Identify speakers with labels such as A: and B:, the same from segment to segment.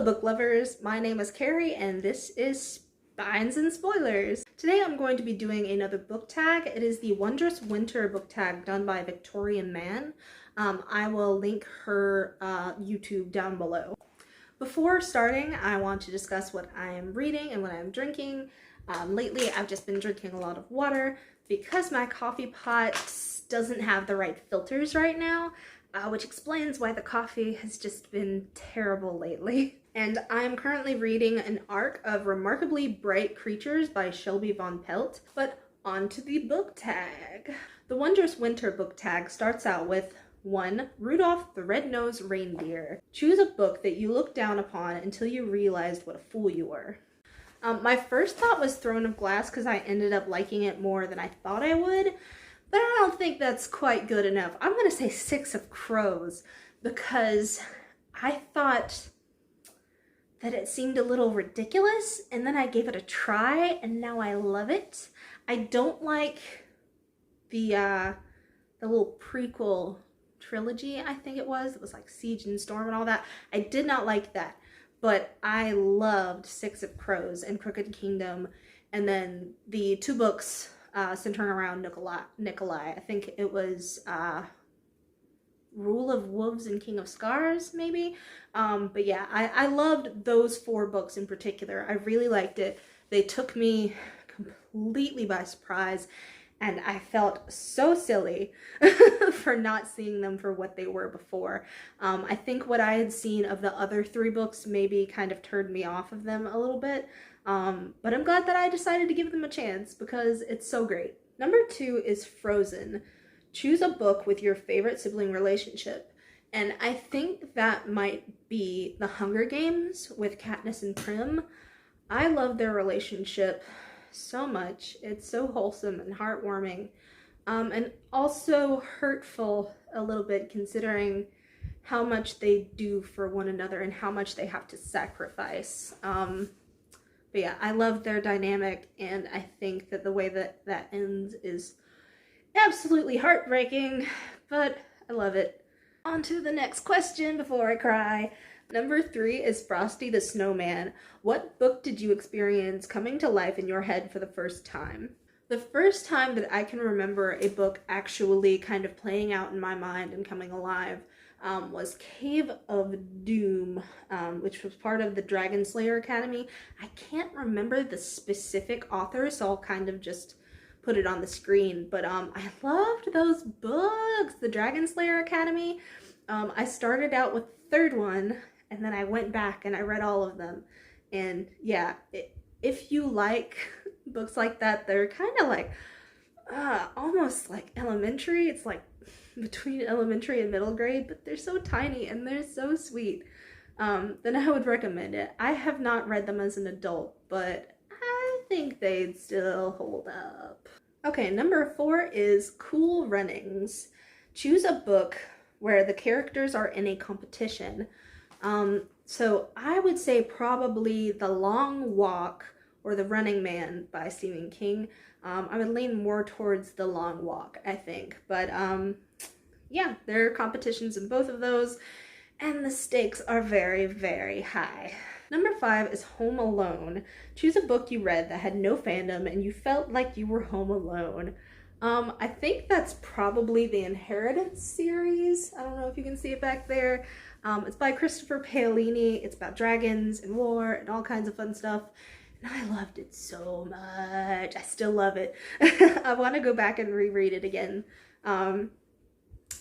A: Hello book lovers, my name is Carrie and this is Spines and Spoilers. Today I'm going to be doing another book tag. It is the Wondrous Winter Booktag done by Mann. I will link her YouTube down below. Before starting, I want to discuss what I am reading and what I'm drinking. Lately I've just been drinking a lot of water because my coffee pot doesn't have the right filters right now. Which explains why the coffee has just been terrible lately. And I'm currently reading an arc of Remarkably Bright Creatures by Shelby Von Pelt. But on to the book tag. The Wondrous Winter book tag starts out with 1. Rudolph the Red-Nosed Reindeer. Choose a book that you look down upon until you realized what a fool you were. My first thought was Throne of Glass because I ended up liking it more than I thought I would. But I don't think that's quite good enough. I'm going to say 6 of Crows because I thought that it seemed a little ridiculous, and then I gave it a try and now I love it. I don't like the little prequel trilogy, I think it was like Siege and Storm and all that. I did not like that, but I loved 6 of Crows and Crooked Kingdom, and then the 2 books centering around Nikolai. I think it was Rule of Wolves and King of Scars, maybe. But yeah, I loved those 4 books in particular. I really liked it. They took me completely by surprise, and I felt so silly for not seeing them for what they were before. I think what I had seen of the other 3 books maybe kind of turned me off of them a little bit. But I'm glad that I decided to give them a chance because it's so great. Number 2 is Frozen. Choose a book with your favorite sibling relationship. And I think that might be The Hunger Games with Katniss and Prim. I love their relationship so much. It's so wholesome and heartwarming. And also hurtful a little bit considering how much they do for one another and how much they have to sacrifice. But yeah, I love their dynamic, and I think that the way that that ends is absolutely heartbreaking, but I love it. On to the next question before I cry. Number 3 is Frosty the Snowman. What book did you experience coming to life in your head for the first time? The first time that I can remember a book actually kind of playing out in my mind and coming alive was Cave of Doom, which was part of the Dragon Slayer Academy. I can't remember the specific author, so I'll kind of just put it on the screen. But I loved those books, the Dragon Slayer Academy. I started out with the 3rd one, and then I went back and I read all of them. And yeah, if you like books like that, they're kind of like almost like elementary. It's like between elementary and middle grade, but they're so tiny and they're so sweet. Then I would recommend it. I have not read them as an adult, but I think they'd still hold up. Okay, number 4 is Cool Runnings. Choose a book where the characters are in a competition. So I would say probably The Long Walk or The Running Man by Stephen King. I would lean more towards The Long Walk, I think. But yeah, there are competitions in both of those, and the stakes are very, very high. Number 5 is Home Alone. Choose a book you read that had no fandom and you felt like you were home alone. I think that's probably the Inheritance series. I don't know if you can see it back there. It's by Christopher Paolini. It's about dragons and war and all kinds of fun stuff. And I loved it so much. I still love it. I want to go back and reread it again.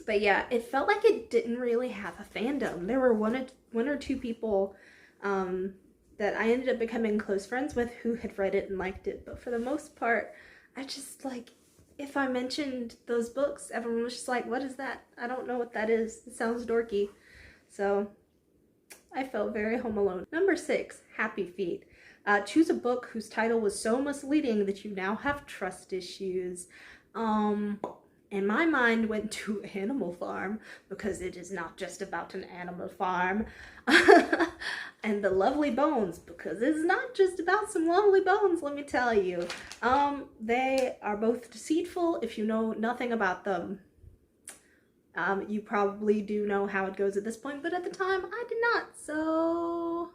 A: But yeah, it felt like it didn't really have a fandom. There were one or two people that I ended up becoming close friends with who had read it and liked it. But for the most part, I just like, if I mentioned those books, everyone was just like, what is that? I don't know what that is. It sounds dorky. So I felt very home alone. Number 6, Happy Feet. Choose a book whose title was so misleading that you now have trust issues. And my mind went to Animal Farm because it is not just about an animal farm. And The Lovely Bones because it's not just about some lovely bones, let me tell you. They are both deceitful if you know nothing about them. You probably do know how it goes at this point, but at the time I did not, so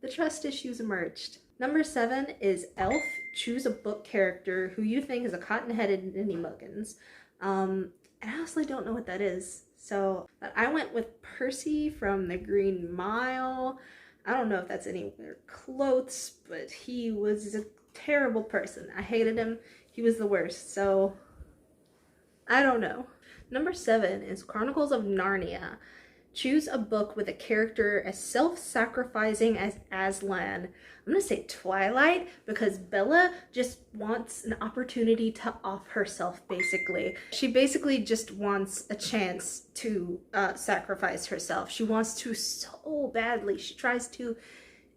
A: The trust issues emerged. Number 7 is Elf. Choose a book character who you think is a cotton-headed Ninny Muggins. And I honestly don't know what that is. So I went with Percy from The Green Mile. I don't know if that's anywhere close, but he was a terrible person. I hated him. He was the worst. So I don't know. Number 7 is Chronicles of Narnia. Choose a book with a character as self-sacrificing as Aslan. I'm gonna say Twilight because Bella just wants an opportunity to off herself, basically. She basically just wants a chance to sacrifice herself. She wants to so badly. She tries to,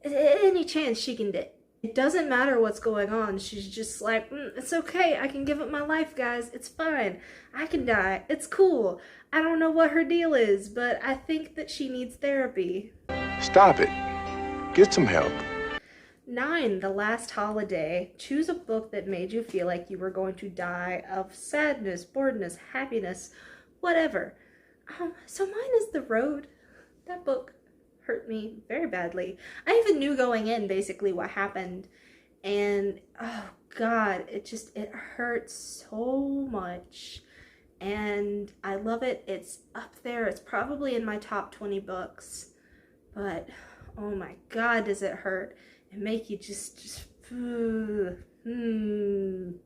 A: any chance she can get. It doesn't matter what's going on. She's just like, it's okay. I can give up my life, guys. It's fine. I can die. It's cool. I don't know what her deal is, but I think that she needs therapy.
B: Stop it. Get some help.
A: 9, The Last Holiday. Choose a book that made you feel like you were going to die of sadness, boredom, happiness, whatever. So mine is The Road. That book hurt me very badly. I even knew going in basically what happened, and oh god, it hurts so much, and I love it. It's up there. It's probably in my top 20 books, but oh my god, does it hurt and make you just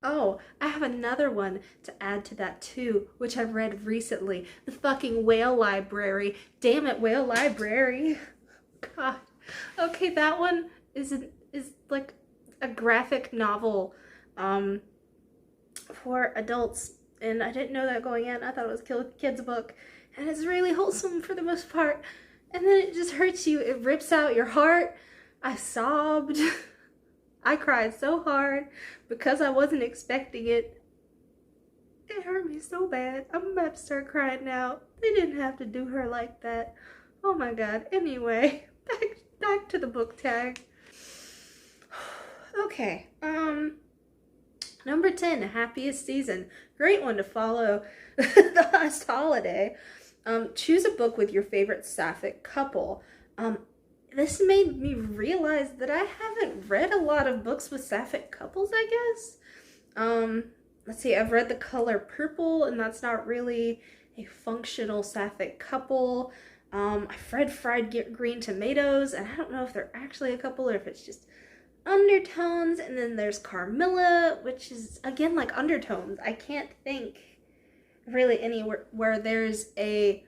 A: Oh, I have another one to add to that too, which I've read recently. The fucking Whale Library. Damn it, Whale Library. God. Okay, that one is like a graphic novel for adults, and I didn't know that going in. I thought it was a kid's book, and it's really wholesome for the most part, and then it just hurts you. It rips out your heart. I sobbed. I cried so hard because I wasn't expecting it. It hurt me so bad. I'm about to start crying now. They didn't have to do her like that. Oh my god. Anyway, back to the book tag. Okay. Number 10, Happiest Season. Great one to follow The Last Holiday. Choose a book with your favorite Sapphic couple. This made me realize that I haven't read a lot of books with Sapphic couples, I guess. Let's see, I've read The Color Purple, and that's not really a functional Sapphic couple. I've read Fried Green Tomatoes, and I don't know if they're actually a couple or if it's just undertones. And then there's Carmilla, which is, again, like undertones. I can't think really anywhere where there's a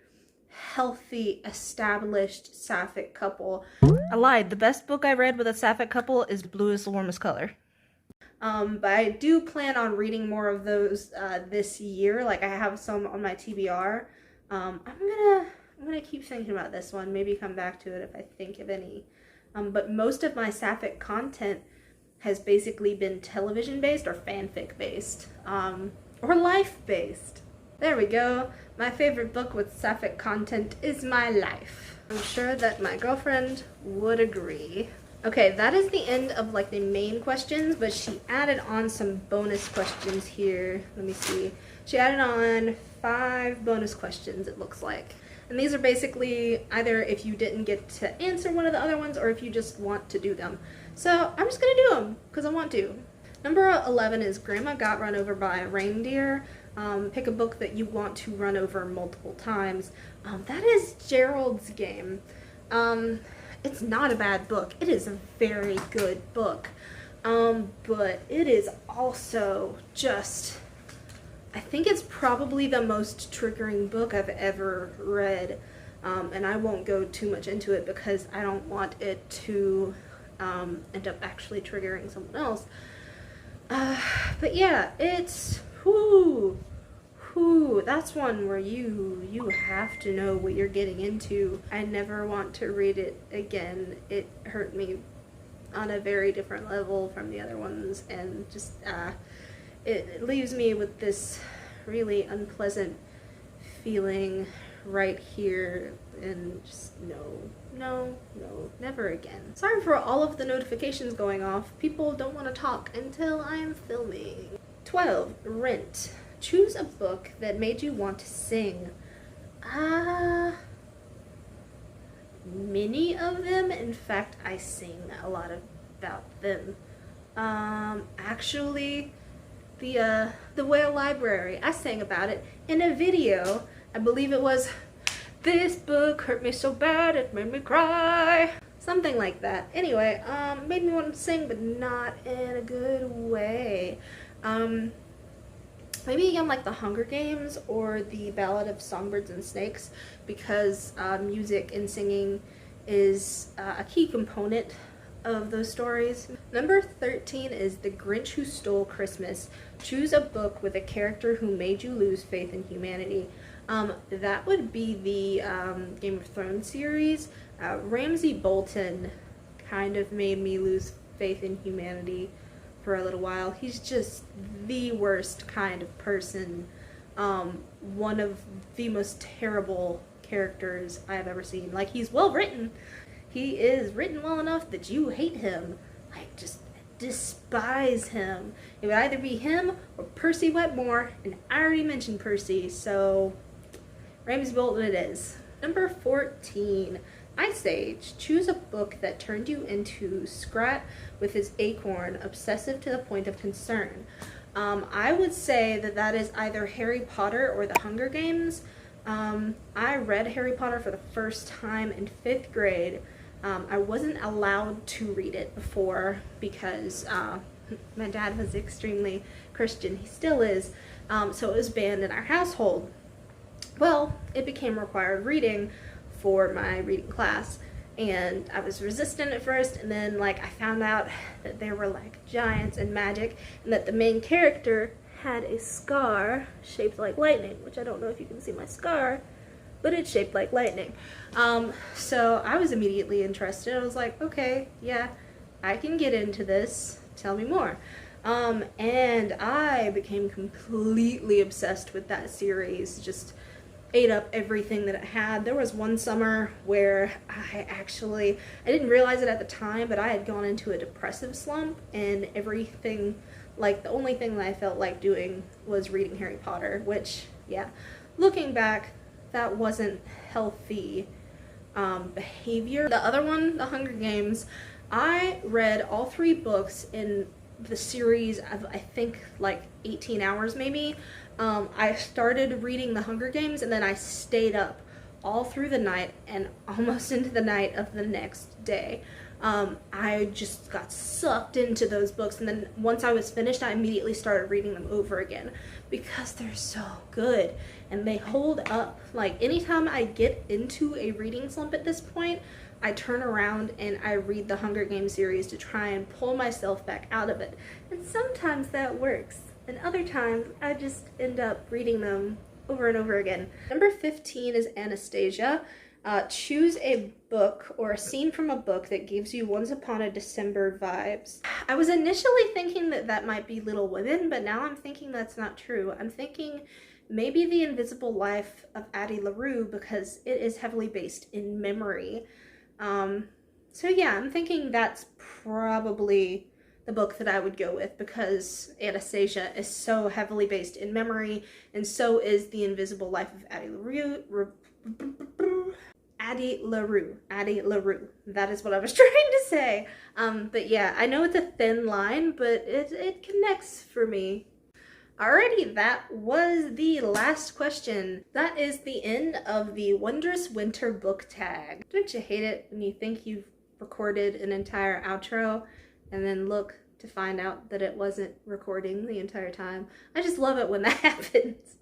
A: healthy, established Sapphic couple. I lied. The best book I read with a Sapphic couple is Blue is the Warmest Color. But I do plan on reading more of those this year. Like, I have some on my TBR. I'm gonna keep thinking about this one. Maybe come back to it if I think of any. But most of my Sapphic content has basically been television-based or fanfic-based, or life-based. There we go. My favorite book with Sapphic content is My Life. I'm sure that my girlfriend would agree. Okay, that is the end of like the main questions, but she added on some bonus questions here. Let me see. She added on 5 bonus questions, it looks like. And these are basically either if you didn't get to answer one of the other ones or if you just want to do them. So I'm just gonna do them because I want to. Number 11 is Grandma Got Run Over by a Reindeer. Pick a book that you want to run over multiple times. That is Gerald's Game. It's not a bad book. It is a very good book. But it is also just, I think it's probably the most triggering book I've ever read. And I won't go too much into it because I don't want it to end up actually triggering someone else. But yeah, it's, that's one where you have to know what you're getting into. I never want to read it again. It hurt me on a very different level from the other ones, and just it leaves me with this really unpleasant feeling right here, and just no, never again. Sorry for all of the notifications going off. People don't want to talk until I am filming. 12, Rent. Choose a book that made you want to sing. many of them. In fact, I sing a lot about them. Actually, the Whale Library, I sang about it in a video. I believe it was "This book hurt me so bad it made me cry." Something like that. Anyway, made me want to sing, but not in a good way. Maybe again like the Hunger Games or the Ballad of Songbirds and Snakes, because music and singing is a key component of those stories. Number 13 is The Grinch Who Stole Christmas. Choose a book with a character who made you lose faith in humanity. That would be the Game of Thrones series. Ramsay Bolton kind of made me lose faith in humanity for a little while. He's just the worst kind of person. One of the most terrible characters I have ever seen. Like, he's well written. He is written well enough that you hate him. Like, just despise him. It would either be him or Percy Wetmore, and I already mentioned Percy, so Ramsay Bolton it is. Number 14, Ice Age. Choose a book that turned you into Scrat with his acorn, obsessive to the point of concern. I would say that is either Harry Potter or The Hunger Games. I read Harry Potter for the first time in 5th grade. I wasn't allowed to read it before because my dad was extremely Christian. He still is. So it was banned in our household. Well, it became required reading for my reading class, and I was resistant at first, and then like I found out that there were like giants and magic, and that the main character had a scar shaped like lightning, which I don't know if you can see my scar, but it's shaped like lightning. So I was immediately interested. I was like, okay, yeah, I can get into this. Tell me more. And I became completely obsessed with that series. Just ate up everything that it had. There was one summer where I didn't realize it at the time, but I had gone into a depressive slump, and everything, like the only thing that I felt like doing was reading Harry Potter, which, yeah, looking back, that wasn't healthy behavior. The other one, The Hunger Games, I read all 3 books in the series of, I think, like 18 hours maybe. I started reading The Hunger Games, and then I stayed up all through the night and almost into the night of the next day. I just got sucked into those books, and then once I was finished, I immediately started reading them over again because they're so good and they hold up. Like, anytime I get into a reading slump at this point, I turn around and I read the Hunger Games series to try and pull myself back out of it. And sometimes that works, and other times I just end up reading them over and over again. Number 15 is Anastasia. Choose a book or a scene from a book that gives you Once Upon a December vibes. I was initially thinking that might be Little Women, but now I'm thinking that's not true. I'm thinking maybe The Invisible Life of Addie LaRue, because it is heavily based in memory. So yeah, I'm thinking that's probably the book that I would go with, because Anastasia is so heavily based in memory, and so is The Invisible Life of Addie LaRue. Addie LaRue. That is what I was trying to say. But yeah, I know it's a thin line, but it connects for me. Alrighty, that was the last question. That is the end of the Wondrous Winter Booktag. Don't you hate it when you think you've recorded an entire outro and then look to find out that it wasn't recording the entire time? I just love it when that happens.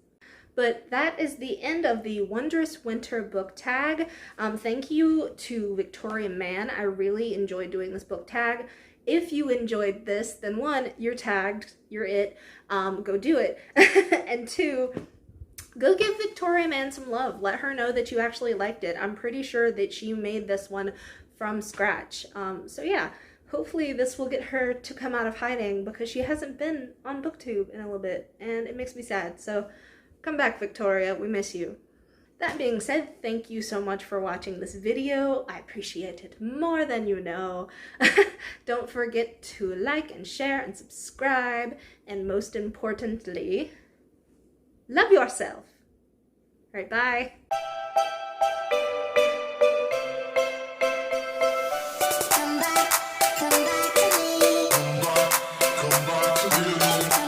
A: But that is the end of the Wondrous Winter Booktag. Thank you to Victoria Mann. I really enjoyed doing this book tag. If you enjoyed this, then 1, you're tagged, you're it, go do it. And 2, go give Victoria Mann some love. Let her know that you actually liked it. I'm pretty sure that she made this one from scratch. So yeah, hopefully this will get her to come out of hiding, because she hasn't been on BookTube in a little bit, and it makes me sad. So come back, Victoria, we miss you. That being said, thank you so much for watching this video. I appreciate it more than you know. Don't forget to like and share and subscribe, and most importantly, love yourself. All right, bye.
C: back to me. Come back to me.